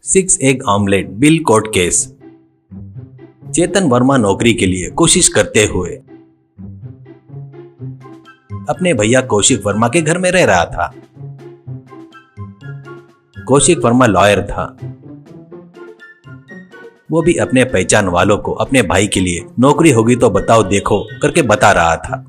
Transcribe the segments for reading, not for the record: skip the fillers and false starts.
6 egg omelette bill court case. Chetan Verma नौकरी के लिए कोशिश करते हुए अपने भैया कौशिक वर्मा के घर में रह रहा था। कौशिक वर्मा लॉयर था। वो भी अपने पहचान वालों को अपने भाई के लिए नौकरी होगी तो बताओ देखो करके बता रहा था।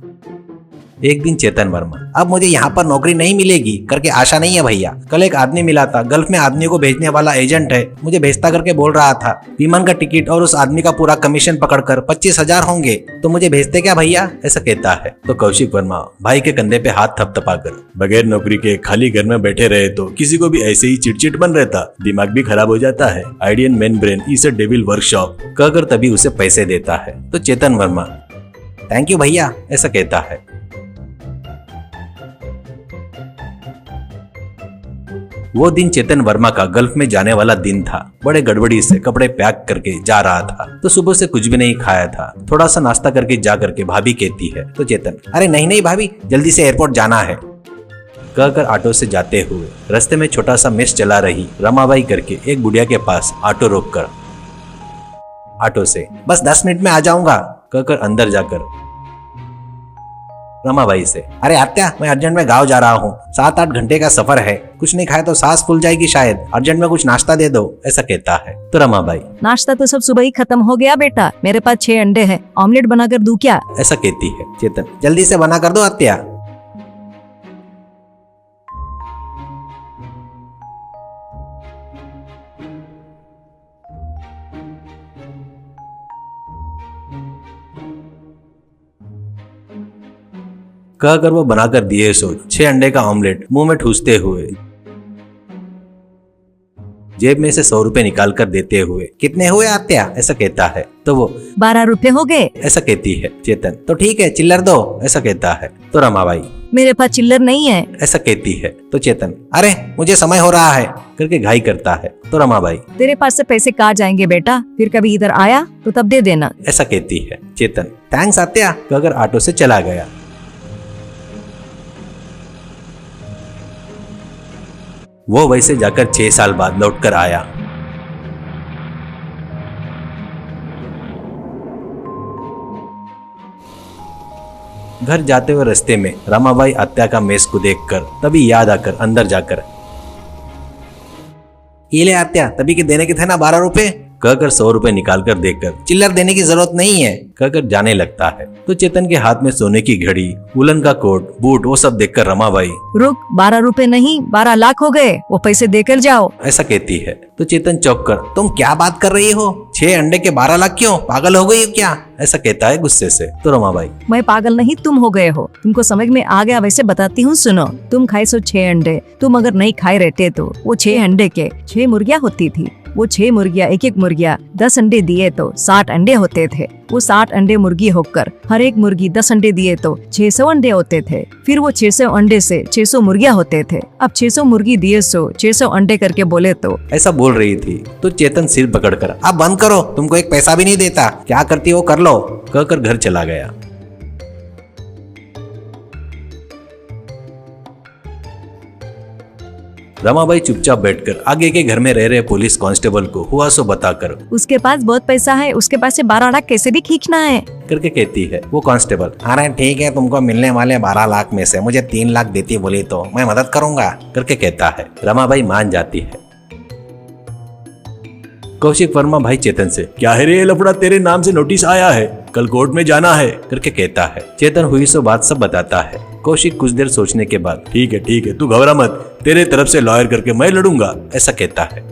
एक दिन चेतन वर्मा, अब मुझे यहाँ पर नौकरी नहीं मिलेगी करके आशा नहीं है भैया। कल एक आदमी मिला था, गल्फ में आदमियों को भेजने वाला एजेंट है, मुझे भेजता करके बोल रहा था। विमान का टिकट और उस आदमी का पूरा कमीशन पकड़कर 25,000 होंगे, तो मुझे भेजते क्या भैया, ऐसा कहता है। तो कौशिक वर्मा भाई के कंधे पे हाथ थपथपाकर, बगैर नौकरी के खाली घर में बैठे रहे तो किसी को भी ऐसे ही चिड़चिड़ बन रहता, दिमाग भी खराब हो जाता है। Idle man brain is a devil workshop कहकर तभी उसे पैसे देता है। तो चेतन वर्मा थैंक यू भैया ऐसा कहता है। वो दिन चेतन वर्मा का गल्फ में जाने वाला दिन था। बड़े गड़बड़ी से कपड़े पैक करके जा रहा था, तो सुबह से कुछ भी नहीं खाया था। थोड़ा सा नाश्ता करके जा करके भाभी कहती है, तो चेतन, अरे नहीं नहीं भाभी, जल्दी से एयरपोर्ट जाना है कहकर ऑटो से जाते हुए रास्ते में छोटा सा मेस चला रही रमाबाई करके एक बुढ़िया के पास ऑटो रोककर ऑटो से बस 10 मिनट में आ जाऊंगा कहकर अंदर जाकर रमाबाई से, अरे आत्या, मैं अर्जेंट में गांव जा रहा हूँ, 7-8 घंटे का सफर है, कुछ नहीं खाया तो सांस फूल जाएगी शायद, अर्जेंट में कुछ नाश्ता दे दो ऐसा कहता है। तो रमाबाई, नाश्ता तो सब सुबह ही खत्म हो गया बेटा, मेरे पास 6 अंडे हैं, ऑमलेट बनाकर दूं क्या, ऐसा कहती है। चेतन, जल्दी से बना कर दो आत्या। कहकर वो बनाकर दिए सो 6 अंडे का ऑमलेट मुंह में ठूसते हुए जेब में से 100 रुपए निकाल कर देते हुए, कितने हुए आत्या ऐसा कहता है। तो वो 12 रुपए हो गए ऐसा कहती है। चेतन, तो ठीक है चिल्लर दो ऐसा कहता है। तो रमाबाई, मेरे पास चिल्लर नहीं है ऐसा कहती है। तो चेतन, अरे मुझे समय हो रहा है करके घाई करता है। तो रमाबाई, तेरे पास से पैसे कहाँ जाएंगे बेटा, फिर कभी इधर आया तो तब दे देना ऐसा कहती है। चेतन, थैंक्स आत्या कहकर ऑटो से चला गया। वो वैसे जाकर 6 साल बाद लौटकर आया। घर जाते हुए रास्ते में रमाबाई आत्या का मेस को देखकर तभी याद आकर अंदर जाकर, ये ले आत्या, तभी के देने के थे ना 12 रुपए कहकर 100 रुपए निकाल कर देकर, चिल्लर देने की जरूरत नहीं है कहकर जाने लगता है। तो चेतन के हाथ में सोने की घड़ी, वुलन का कोट, बूट वो सब देखकर रमाबाई, रुक, 12 रुपए नहीं 12 लाख हो गए, वो पैसे देकर जाओ ऐसा कहती है। तो चेतन चौंक कर, तुम क्या बात कर रही हो, 6 अंडे के 12 लाख क्यों, पागल हो गई हो क्या ऐसा कहता है गुस्से से। तो रमाबाई, मैं पागल नहीं, तुम हो गए हो, तुमको समझ में आ गया वैसे बताती हूँ सुनो। तुम खाए सो 6 अंडे, तुम अगर नहीं खाए रहते तो वो 6 अंडे के 6 मुर्गियाँ होती थी, वो 6 मुर्गियाँ एक मुर्गिया 10 अंडे दिए तो 60 अंडे होते थे। वो 60 अंडे मुर्गी होकर हर एक मुर्गी 10 अंडे दिए तो 600 अंडे होते थे। फिर वो 600 अंडे से 600 मुर्गियाँ होते थे। अब 600 मुर्गी दिए सो 600 अंडे करके बोले तो ऐसा बोल रही थी। तो चेतन सिर पकड़कर, अब बंद करो, तुमको एक पैसा भी नहीं देता, क्या करती हो कर लो कहकर घर चला गया। रमाबाई चुपचाप बैठकर आगे के घर में रह रहे पुलिस कांस्टेबल को हुआ सो बताकर, उसके पास बहुत पैसा है, उसके पास से 12 लाख कैसे भी खींचना है करके कहती है। वो कांस्टेबल, अरे ठीक है, तुमको मिलने वाले 12 लाख में से मुझे 3 लाख देती बोली तो मैं मदद करूंगा करके कहता है। रमाबाई मान जाती है। कौशिक वर्मा भाई चेतन से, क्या है रे लफड़ा, तेरे नाम से नोटिस आया है, कल कोर्ट में जाना है करके कहता है। चेतन हुई सो बात सब बताता है। कौशिक कुछ देर सोचने के बाद, ठीक है तू घबरा मत, तेरे तरफ से लॉयर करके मैं लड़ूंगा ऐसा कहता है।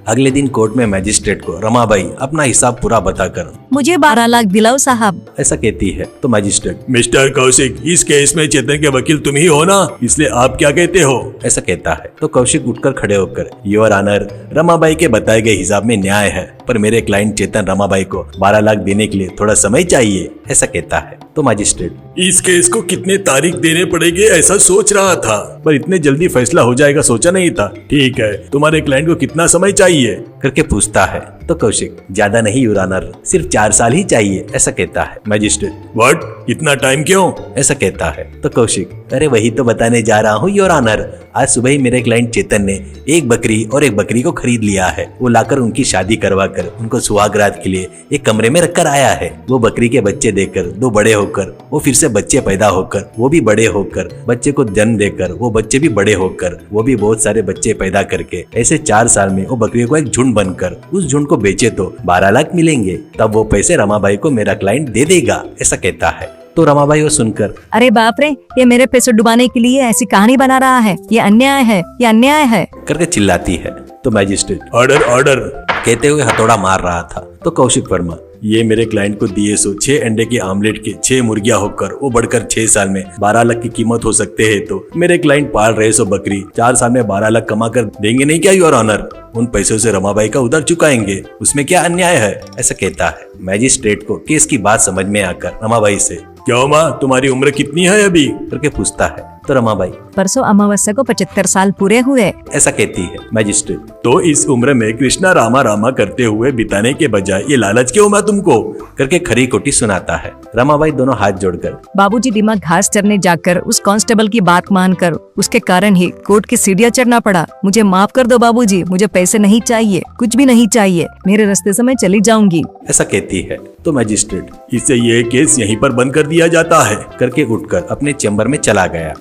अगले दिन कोर्ट में मैजिस्ट्रेट को रमाबाई अपना हिसाब पूरा बताकर, मुझे 12 लाख दिलाओ साहब ऐसा कहती है। तो मैजिस्ट्रेट, मिस्टर कौशिक, इस केस में चेतन के वकील तुम ही हो ना, इसलिए आप क्या कहते हो ऐसा कहता है। तो कौशिक उठकर खड़े होकर, योर ऑनर, रमाबाई के बताए गए हिसाब में न्याय है, पर मेरे क्लाइंट चेतन रमाबाई को 12 लाख देने के लिए थोड़ा समय चाहिए ऐसा कहता है। तो मजिस्ट्रेट, इस केस को कितने तारीख देने पड़ेंगे ऐसा सोच रहा था, पर इतने जल्दी फैसला हो जाएगा सोचा नहीं था। ठीक है, तुम्हारे क्लाइंट को कितना समय चाहिए करके पूछता है। तो कौशिक, ज्यादा नहीं योर ऑनर, सिर्फ 4 साल ही चाहिए ऐसा कहता है। मजिस्ट्रेट, व्हाट, इतना टाइम क्यों? ऐसा कहता है। तो कौशिक, अरे वही तो बताने जा रहा हूँ योर ऑनर। आज सुबह ही मेरे क्लाइंट चेतन ने एक बकरी और एक बकरी को खरीद लिया है। वो लाकर उनकी शादी करवा कर उनको सुहाग रात के लिए एक कमरे में रखकर आया है। वो बकरी के बच्चे देकर, 2 बड़े होकर, वो फिर से बच्चे पैदा होकर, वो भी बड़े होकर, बच्चे को जन्म देकर, वो बच्चे भी बड़े होकर, वो भी बहुत सारे बच्चे पैदा करके, ऐसे 4 साल में वो बकरियों को एक झुंड बनकर उस झुंड को बेचे तो 12 लाख मिलेंगे। तब वो पैसे रमाबाई को मेरा क्लाइंट दे देगा ऐसा कहता है। तो रमाबाई वो सुनकर, अरे बाप रे, ये मेरे पैसे डुबाने के लिए ऐसी कहानी बना रहा है, ये अन्याय है, ये अन्याय है करके चिल्लाती है। तो मैजिस्ट्रेट ऑर्डर ऑर्डर कहते हुए हथौड़ा मार रहा था। तो कौशिक वर्मा, ये मेरे क्लाइंट को दिए सो 6 अंडे के आमलेट के 6 मुर्गियां होकर वो बढ़कर 6 साल में 12 लाख की कीमत हो सकते हैं। तो मेरे क्लाइंट पाल रहे सो बकरी 4 साल में 12 लाख कमा कर देंगे नहीं क्या योर ऑनर? उन पैसों से रमाबाई का उधार चुकाएंगे, उसमें क्या अन्याय है ऐसा कहता है। मैजिस्ट्रेट को केस की बात समझ में आकर रमाबाई से, क्यों माँ, तुम्हारी उम्र कितनी है अभी करके पूछता है। तो रमाबाई, परसों अमावस्या को 75 साल पूरे हुए ऐसा कहती है। मैजिस्ट्रेट, तो इस उम्र में कृष्णा रामा रामा करते हुए बिताने के बजाय ये लालच क्यों माँ तुमको? करके खरी खोटी सुनाता है। रमाबाई दोनों हाथ जोड़कर, बाबूजी, दिमाग घास चरने जाकर उस कांस्टेबल की बात मानकर उसके कारण ही कोर्ट की सीढ़ियां चढ़ना पड़ा। मुझे माफ कर दो बाबूजी, मुझे पैसे नहीं चाहिए, कुछ भी नहीं चाहिए, मेरे रास्ते से मैं चली जाऊंगी ऐसा कहती है। तो मैजिस्ट्रेट इससे ये केस यहीं पर बंद कर दिया जाता है करके उठकर अपने चैम्बर में चला गया।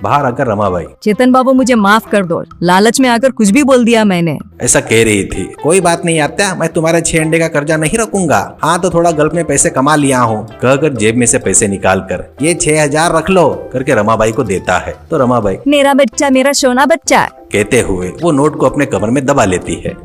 बाहर आकर रमाबाई, चेतन बाबू मुझे माफ कर दो, लालच में आकर कुछ भी बोल दिया मैंने। ऐसा कह रही थी। कोई बात नहीं आत्या, मैं तुम्हारे 6 अंडे का कर्जा नहीं रखूंगा। हाँ तो थोड़ा गल्प में पैसे कमा लिया हूँ कहकर जेब में से पैसे निकाल कर ये 6000 रख लो करके रमाबाई को देता है। तो रमाबाई, मेरा बच्चा, मेरा सोना बच्चा कहते हुए वो नोट को अपने कमर में दबा लेती है।